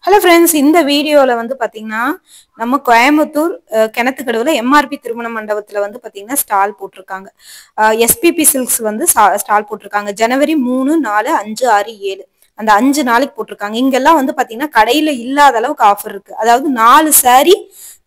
Hello friends, இந்த வீடியோவில் வந்து பார்த்தீங்கன்னா நம்ம கோயம்புத்தூர் கிணத்துக்கடவுல எம்ஆர்பி திருமண மண்டபத்தில் வந்து பார்த்தீங்கன்னா ஸ்டால் போட்டிருக்காங்க. எஸ்பிபி சில்க்ஸ் வந்து ஸ்டால் போட்டிருக்காங்க. ஜனவரி 3, 4, 5, 6, 7 அந்த 5 நாளைக்கு போட்டிருக்காங்க. இங்கெல்லாம் வந்து பார்த்தீங்கன்னா கடையில் இல்லாத அளவுக்கு ஆஃபர் இருக்கு. அதாவது 4 சாரி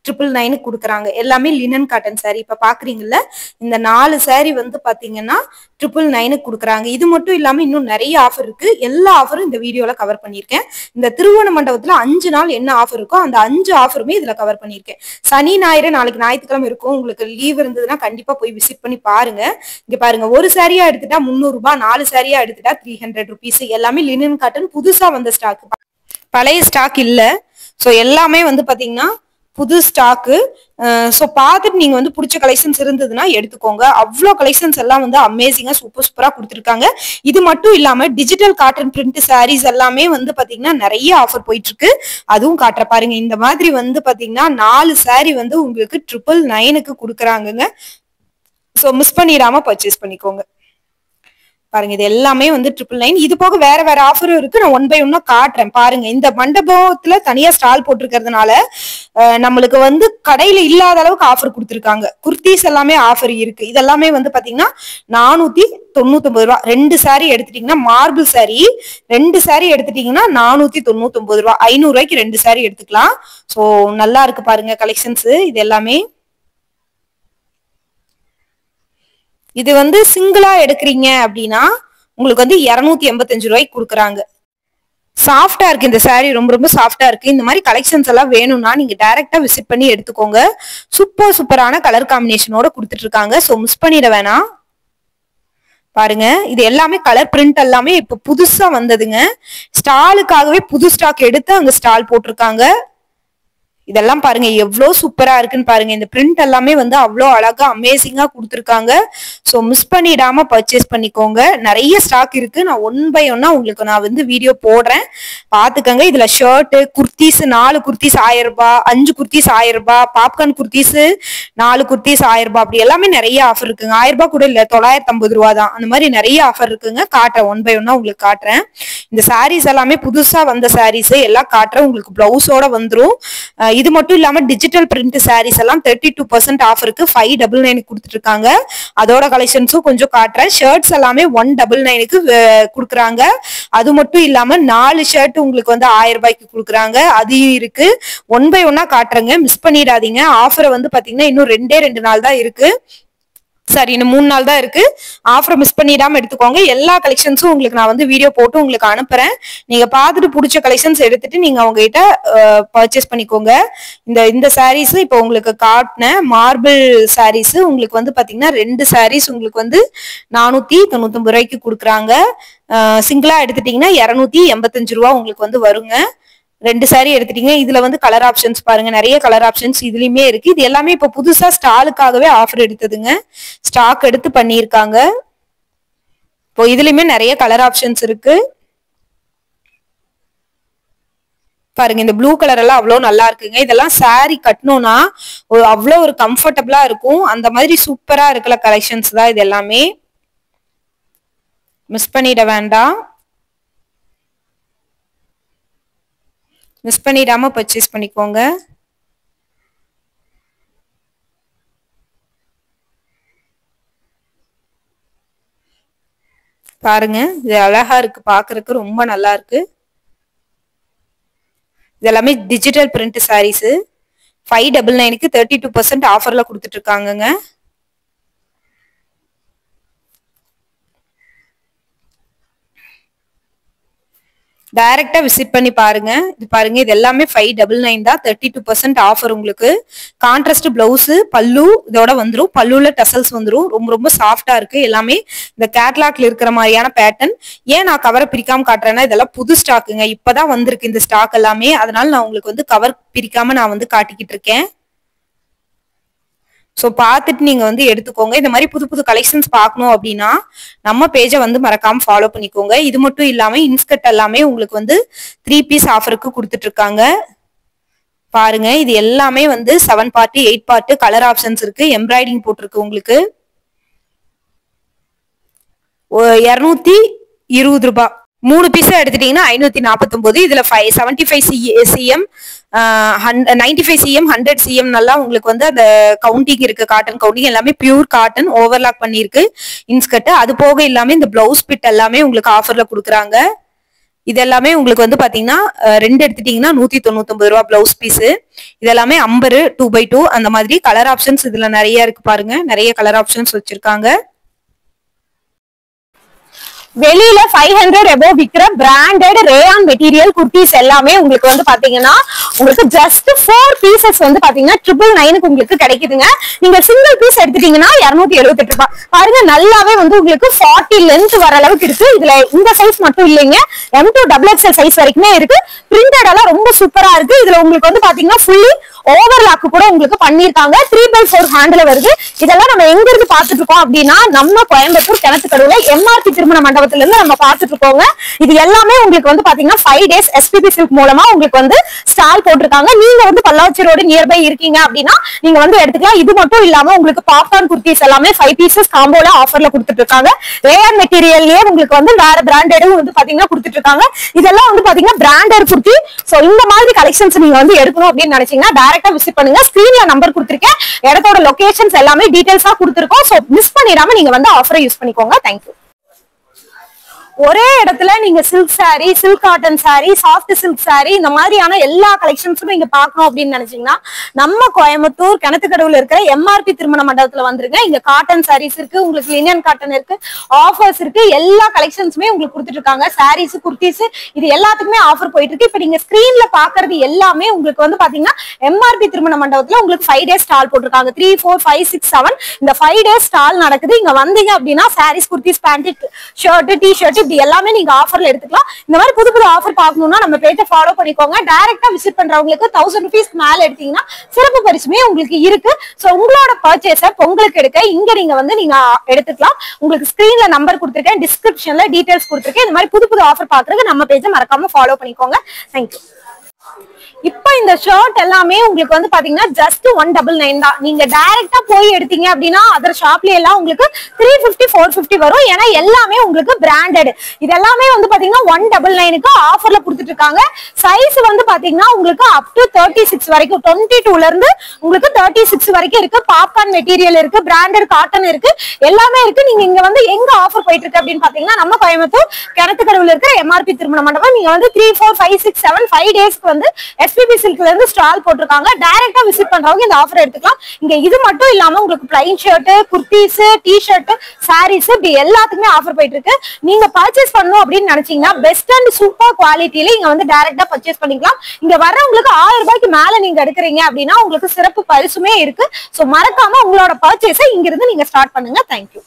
999 கொடுக்குறாங்க. எல்லாமே லினன் காட்டன் சாரி. இப்ப பாக்குறீங்கல்ல, இந்த 4 சாரி வந்து பாத்தீங்கன்னா 999 கொடுக்குறாங்க. இது மட்டும் இல்லாம இன்னும் நிறைய ஆஃபர் இருக்கு. எல்லா ஆஃபரும் இந்த வீடியோல கவர் பண்ணியிருக்கேன். இந்த திருவோண மண்டபத்துல 5 நாள் என்ன ஆஃபர் இருக்கோ அந்த 5 ஆஃபருமே இதுல கவர் பண்ணியிருக்கேன். சனி ஞாயிறு நாளைக்கு ஞாயிற்றுக்கிழமை இருக்கும். உங்களுக்கு லீவ் இருந்ததுன்னா கண்டிப்பா போய் விசிட் பண்ணி பாருங்க. இங்க பாருங்க, ஒரு சாரியா எடுத்துட்டா 300 ரூபாய், 4 சாரியா எடுத்துட்டா 300 ருபீஸ். எல்லாமே லினன் காட்டன், புதுசா வந்த ஸ்டாக், பழைய ஸ்டாக் இல்ல. சோ எல்லாமே வந்து பாத்தீங்கன்னா புது ஸ்டாக்கு. ஸோ பார்த்துட்டு நீங்க வந்து பிடிச்ச கலெக்ஷன்ஸ் இருந்ததுன்னா எடுத்துக்கோங்க. அவ்வளோ கலெக்ஷன்ஸ் எல்லாம் வந்து அமேசிங்கா சூப்பரா கொடுத்துருக்காங்க. இது மட்டும் இல்லாம டிஜிட்டல் காட்டன் பிரிண்ட் சாரீஸ் எல்லாமே வந்து பாத்தீங்கன்னா நிறைய ஆஃபர் போயிட்டு இருக்கு. அதுவும் காட்டுற பாருங்க. இந்த மாதிரி வந்து பாத்தீங்கன்னா 4 சாரி வந்து உங்களுக்கு 999 கொடுக்குறாங்க. ஸோ மிஸ் பண்ணிடாம பர்ச்சேஸ் பண்ணிக்கோங்க. பாருங்க, இது எல்லாமே வந்து 999. இது போக வேற வேற ஆஃபரும் இருக்கு. நான் 1 by 1 காட்டுறேன் பாருங்க. இந்த மண்டபத்துல தனியா ஸ்டால் போட்டிருக்கிறதுனால நம்மளுக்கு வந்து கடையில இல்லாத அளவுக்கு ஆஃபர் கொடுத்துருக்காங்க. குர்த்திஸ் எல்லாமே ஆஃபர் இருக்கு. இதெல்லாமே வந்து பாத்தீங்கன்னா 499 ரூபா. 2 சாரி எடுத்துட்டீங்கன்னா, மார்பிள் சாரி 2 சாரி எடுத்துட்டீங்கன்னா 499 ரூபா. 500 ரூபாய்க்கு 2 சாரி எடுத்துக்கலாம். சோ நல்லா இருக்கு பாருங்க கலெக்ஷன்ஸ். இது எல்லாமே இது வந்து சிங்கிளா எடுக்கிறீங்க அப்படின்னா உங்களுக்கு வந்து 285 ரூபாய்க்கு கொடுக்குறாங்க. சாஃப்டா இருக்கு இந்த சாரி, ரொம்ப ரொம்ப சாஃப்டா இருக்கு. இந்த மாதிரி கலெக்ஷன்ஸ் எல்லாம் வேணும்னா நீங்க டைரக்டா விசிட் பண்ணி எடுத்துக்கோங்க. சூப்பரான கலர் காம்பினேஷனோட கொடுத்துட்டு இருக்காங்க. ஸோ மிஸ் பண்ணிட வேணாம். பாருங்க, இது எல்லாமே கலர் பிரிண்ட் எல்லாமே இப்ப புதுசா வந்ததுங்க. ஸ்டாலுக்காகவே புது ஸ்டாக் எடுத்து அங்க ஸ்டால் போட்டிருக்காங்க. இதெல்லாம் பாருங்க எவ்வளவு சூப்பரா இருக்குன்னு பாருங்க. இந்த பிரிண்ட் எல்லாமே வந்து அவ்வளோ அழகா அமேசிங்கா கொடுத்துருக்காங்க. ஸோ மிஸ் பண்ணிடாம பர்ச்சேஸ் பண்ணிக்கோங்க. நிறைய ஸ்டாக் இருக்கு. நான் 1 by 1 உங்களுக்கு நான் வந்து வீடியோ போடுறேன், பாத்துக்கோங்க. இதுல ஷர்ட், குர்த்திஸ் 4 குர்த்திஸ் 1000 ரூபாய், 5 குர்த்திஸ் 1000 ரூபாய், பாப்கார்ன் குர்த்திஸ் 4 குர்த்திஸ் 1000 ரூபாய், அப்படி எல்லாமே நிறைய ஆஃபர் இருக்குங்க. 1000 ரூபாய் கூட இல்ல, 950 ரூபா தான். அந்த மாதிரி நிறைய ஆஃபர் இருக்குங்க. காட்டுறேன், 1 by 1 உங்களுக்கு காட்டுறேன். இந்த சாரீஸ் எல்லாமே புதுசா வந்த சாரீஸ் எல்லாம் காட்டுறேன். உங்களுக்கு பிளவுஸோட வந்துடும். இது மட்டும் இல்லாம டிஜிட்டல் பிரிண்ட் சாரீஸ் எல்லாம் 32% ஆஃபருக்கு 599 கொடுத்துட்டு இருக்காங்க. அதோட கலெக்ஷன்ஸும் கொஞ்சம் காட்டுறேன். ஷர்ட்ஸ் எல்லாமே 199க்கு கொடுக்குறாங்க. அது மட்டும் இல்லாம 4 ஷர்ட் உங்களுக்கு வந்து 1000 ரூபாய்க்கு கொடுக்குறாங்க. அதையும் இருக்கு. 1 by 1 காட்டுறேங்க, மிஸ் பண்ணிடாதீங்க. ஆஃபரை வந்து பாத்தீங்கன்னா இன்னும் 2 நாள் தான் இருக்கு. சரி, இன்னும் 3 நாள் தான் இருக்கு. ஆஃபர் மிஸ் பண்ணிடாம எடுத்துக்கோங்க. எல்லா கலெக்ஷன்ஸும் உங்களுக்கு நான் வந்து வீடியோ போட்டு உங்களுக்கு அனுப்புறேன். நீங்க பார்த்துட்டு பிடிச்ச கலெக்ஷன்ஸ் எடுத்துட்டு நீங்க அவங்க கிட்ட பர்ச்சேஸ் பண்ணிக்கோங்க. இந்த சாரீஸ் இப்போ உங்களுக்கு காட்டின மார்பிள் சாரீஸ் உங்களுக்கு வந்து பாத்தீங்கன்னா 2 சாரீஸ் உங்களுக்கு வந்து 499 ரூபாய்க்கு கொடுக்குறாங்க. சிங்கிளா எடுத்துட்டீங்கன்னா 285 ரூபா உங்களுக்கு வந்து வருங்க. 2 சாரி எடுத்துட்டீங்க. இதுல வந்து கலர் ஆப்ஷன்ஸ் பாருங்க, நிறைய கலர் ஆப்ஷன்ஸ் இதுலயுமே இருக்கு. இது எல்லாமே இப்ப புதுசா ஸ்டாலுக்காகவே ஆஃபர் எடுத்ததுங்க. ஸ்டாக் எடுத்து பண்ணிருக்காங்க. இப்போ இதுலயுமே நிறைய கலர் ஆப்ஷன்ஸ் இருக்கு. பாருங்க, இந்த ப்ளூ கலர் எல்லாம் அவ்வளவு நல்லா இருக்குங்க. இதெல்லாம் சாரி கட்டணும்னா அவ்வளோ ஒரு கம்ஃபர்டபுளா இருக்கும். அந்த மாதிரி சூப்பரா இருக்குல்ல கலெக்ஷன்ஸ் தான் இது எல்லாமே. மிஸ் பண்ணிட வேண்டாம். மிஸ் பண்ணிடாம பர்ச்சேஸ் பண்ணிக்கோங்க. பாருங்க, இது அழகா இருக்கு, பாக்குறதுக்கு ரொம்ப நல்லா இருக்கு. இது எல்லாமே டிஜிட்டல் பிரிண்ட் சாரீஸ் 599க்கு 32% ஆஃபர்ல கொடுத்துட்டு இருக்காங்கங்க. டைரக்டா விசிட் பண்ணி பாருங்க. இது பாருங்க, இது எல்லாமே 599 தான். 32% ஆஃபர் உங்களுக்கு. கான்ட்ராஸ்ட் பிளவுஸ், பல்லு இதோட வந்துடும். பல்லுல டசல்ஸ் வந்துடும். ரொம்ப ரொம்ப சாஃப்டா இருக்கு. எல்லாமே இந்த கேட்லாக்ல இருக்கிற மாதிரியான பேட்டர்ன். ஏன் நான் கவரை பிரிக்காம காட்டுறேன்னா இதெல்லாம் புது ஸ்டாக்குங்க. இப்பதான் வந்திருக்கு இந்த ஸ்டாக் எல்லாமே. அதனால நான் உங்களுக்கு வந்து கவர் பிரிக்காம நான் வந்து காட்டிக்கிட்டு இருக்கேன். ஸோ பார்த்துட்டு நீங்க வந்து எடுத்துக்கோங்க. இந்த மாதிரி புது புது கலெக்ஷன்ஸ் பார்க்கணும் அப்படின்னா நம்ம பேஜை வந்து மறக்காம ஃபாலோ பண்ணிக்கோங்க. இது மட்டும் இல்லாம இன்ஸ்கர்ட் எல்லாமே உங்களுக்கு வந்து 3 பீஸ் ஆஃபருக்கு கொடுத்துட்டு இருக்காங்க. பாருங்க, இது எல்லாமே வந்து 7 பார்ட் 8 பார்ட் கலர் ஆப்ஷன்ஸ் இருக்கு. எம்ப்ராய்டிங் போட்டிருக்கு உங்களுக்கு. 220 ரூபாய். 3 பீஸா எடுத்துட்டீங்கன்னா 549. இதுல 75 cm 95 cm 100 cm நல்லா உங்களுக்கு வந்து அந்த கவுண்டிங் இருக்கு. காட்டன் கவுண்டிங் எல்லாமே பியூர் காட்டன் ஓவர்லாக் பண்ணிருக்கு இன்ஸ்கர்ட். அது போக இல்லாம இந்த பிளவுஸ் பிட் எல்லாமே உங்களுக்கு ஆஃபர்ல கொடுக்குறாங்க. இது எல்லாமே உங்களுக்கு வந்து பாத்தீங்கன்னா 2 எடுத்துட்டீங்கன்னா 199 ரூபா பிளவுஸ் பீஸ். இதெல்லாமே அம்பர் 2x2 அந்த மாதிரி. கலர் ஆப்ஷன்ஸ் இதுல நிறைய இருக்கு பாருங்க. நிறைய கலர் ஆப்ஷன்ஸ் வச்சிருக்காங்க. வெளியில 500 above விக்கிற பிராண்டட் ரேயான் மெட்டீரியல் குர்த்திஸ் எல்லாமே உங்களுக்கு வந்து பாத்தீங்கன்னா உங்களுக்கு ஜஸ்ட் 4 பீசஸ் வந்து பாத்தீங்கன்னா 999 உங்களுக்கு கிடைக்குதுங்க. நீங்க சிங்கிள் பீஸ் எடுத்துட்டீங்கன்னா 278 ரூபாய். பாருங்க நல்லாவே வந்து உங்களுக்கு 40 லென்த் வர அளவுக்கு இருக்கு. இதுல இந்த சைஸ் மட்டும் இல்லைங்க, M2 XXL சைஸ் வரைக்குமே இருக்கு. பிரிண்டட் எல்லாம் ரொம்ப சூப்பரா இருக்கு. இதுல உங்களுக்கு வந்து பாத்தீங்கன்னா ஃபுல்லி ஓவர்லாக் கூட உங்களுக்கு பண்ணிருக்காங்க. 3x4 ஹேண்டில் வருது. இதெல்லாம் நம்ம எங்க இருந்து பாத்துட்டு இருக்கோம் அப்படின்னா நம்ம கோயம்புத்தூர் கிணத்துக்கடவுல MRP திருமண மண்டபத்துல இருந்து நம்ம பாத்துட்டு இருக்கோங்க. இது எல்லாமே உங்களுக்கு வந்து பாத்தீங்கன்னா 5 days SPP சில்க் மூலமா உங்களுக்கு வந்து ஸ்டால் போட்டிருக்காங்க. நீங்க வந்து பல்லாச்சி ரோடு நியர்பை இருக்கீங்க அப்படின்னா நீங்க வந்து எடுத்துக்கலாம். இது மட்டும் இல்லாம உங்களுக்கு பாப்கார்ன் குர்த்திஸ் எல்லாமே 5 pieces காம்போல ஆஃபர்ல கொடுத்துட்டு இருக்காங்க. ரேயான் மெட்டீரியல்லயே உங்களுக்கு வந்து வேற பிராண்டடும் வந்து பாத்தீங்கன்னா கொடுத்துட்டு இருக்காங்க. இதெல்லாம் வந்து பாத்தீங்கன்னா பிராண்டட் குர்த்தி. சோ இந்த மாதிரி கலெக்ஷன்ஸ் நீங்க வந்து எடுக்கணும் அப்படின்னு நினைச்சீங்கன்னா டைரக்டா விசிட் பண்ணுங்க. ஸ்கிரீன்ல நம்பர் கொடுத்திருக்கேன். இடத்தோட லொகேஷன்ஸ் எல்லாமே டீடைல்ஸா கொடுத்திருக்கோம். சோ மிஸ் பண்ணிடாம நீங்க வந்து ஆஃபரை யூஸ் பண்ணிக்கோங்க. தேங்க்யூ. ஒரே இடத்துல நீங்க silk sorry, silk cotton sorry, soft silk sorry இந்த மாதிரியான எல்லா கலெக்ஷன்ஸும் நீங்க பார்க்கணும் அப்படின்னு நினைச்சீங்கன்னா நம்ம கோயம்புத்தூர் கிணத்துக்கடவுல இருக்கிற MRP திருமண மண்டபத்துல வந்துருங்க. இங்க காட்டன் சாரீஸ் இருக்கு, உங்களுக்கு லினன் காட்டன் இருக்கு, ஆஃபர்ஸ் இருக்கு. எல்லா கலெக்ஷன்ஸுமே உங்களுக்கு கொடுத்துட்டு இருக்காங்க. சாரீஸ், குர்த்திஸ் இது எல்லாத்துக்குமே ஆஃபர் போயிட்டு இருக்கு. இப்ப நீங்க ஸ்கிரீன்ல பாக்குறது எல்லாமே உங்களுக்கு வந்து பாத்தீங்கன்னா MRP திருமண மண்டபத்துல உங்களுக்கு 5 days ஸ்டால் போட்டிருக்காங்க. 3, 4, 5, 6, 7 இந்த 5 days ஸ்டால் நடக்குது. இங்க வந்தீங்க அப்படின்னா saris, kurtis, pant, shirt, T shirt இப்படி எல்லாமே நீங்க ஆஃபர்ல எடுத்துக்கலாம். இந்த மாதிரி புது புது ஆஃபர் பார்க்கணும்னா நம்ம பேஜை ஃபாலோ பண்ணிக்கோங்க. டைரக்டா விசிட் பண்றவங்களுக்கு 1000 rupees மேல எடுத்தீங்கன்னா சிறப்பு பரிசுமே உங்களுக்கு இருக்கு. சோ உங்களோட பர்ச்சேஸ பொங்கலுக்கு எடுக்க இங்க நீங்க வந்து நீங்க எடுத்துக்கலாம். உங்களுக்கு ஸ்கிரீன்ல நம்பர் கொடுத்திருக்கேன், டிஸ்கிரிப்ஷன்ல டீடைல்ஸ் கொடுத்திருக்கேன். இந்த மாதிரி புது புது ஆஃபர் பாக்குறதுக்கு நம்ம பேஜை மறக்காம ஃபாலோ பண்ணிக்கோங்க. தேங்க்யூ. இப்ப இந்த ஷர்ட் எல்லாமே உங்களுக்கு வந்து பாத்தீங்கன்னா ஜஸ்ட் 199 தான். நீங்க டைரக்டா போய் எடுத்தீங்க அப்படின்னா அதர் ஷாப்ல எல்லாம் உங்களுக்கு 350, 450 வரும். ஏன்னா எல்லாமே உங்களுக்கு பிராண்டட். இது எல்லாமே வந்து பாத்தீங்கன்னா 199க்கு ஆஃபர்ல கொடுத்துட்டு இருக்காங்க. சைஸ் வந்து பாத்தீங்கன்னா உங்களுக்கு அப் டு 36 வரைக்கும், 22ல இருந்து உங்களுக்கு 36 வரைக்கும் இருக்கு. பாப்கார்ன் மெட்டீரியல் இருக்கு, பிராண்டட் காட்டன் இருக்கு, எல்லாமே இருக்கு. நீங்க இங்க வந்து எங்க ஆஃபர் போயிட்டு இருக்கு அப்படின்னு பாத்தீங்கன்னா நம்ம கோயம்புத்தூர் கிணத்துக்கடவுல இருக்கிற MRP திருமண மண்டபம். நீங்க வந்து 3, 4, 5, 6, 7 5 டேஸ்க்கு வந்து SPP சில்க்ல இருந்து ஸ்டால் போட்டிருக்காங்க. டைரக்டா விசிட் பண்றவங்க இந்த ஆஃபர் எடுத்துக்கலாம். இங்க இது மட்டும் இல்லாம உங்களுக்கு plain shirt, kurtis, T shirt, saris இப்படி எல்லாத்துக்குமே ஆஃபர் போயிட்டு இருக்கு. நீங்க பர்ச்சேஸ் பண்ணணும் அப்படின்னு நினைச்சீங்கன்னா பெஸ்ட் அண்ட் சூப்பர் குவாலிட்டியில இங்க வந்து டைரக்டா பர்ச்சேஸ் பண்ணிக்கலாம். இங்க வரவங்களுக்கு 1000 ரூபாய்க்கு மேல நீங்க எடுக்கிறீங்க அப்படின்னா உங்களுக்கு சிறப்பு பரிசுமே இருக்கு. சோ மறக்காம உங்களோட பர்ச்சேஸை இங்க இருந்து நீங்க ஸ்டார்ட் பண்ணுங்க. தேங்க்யூ.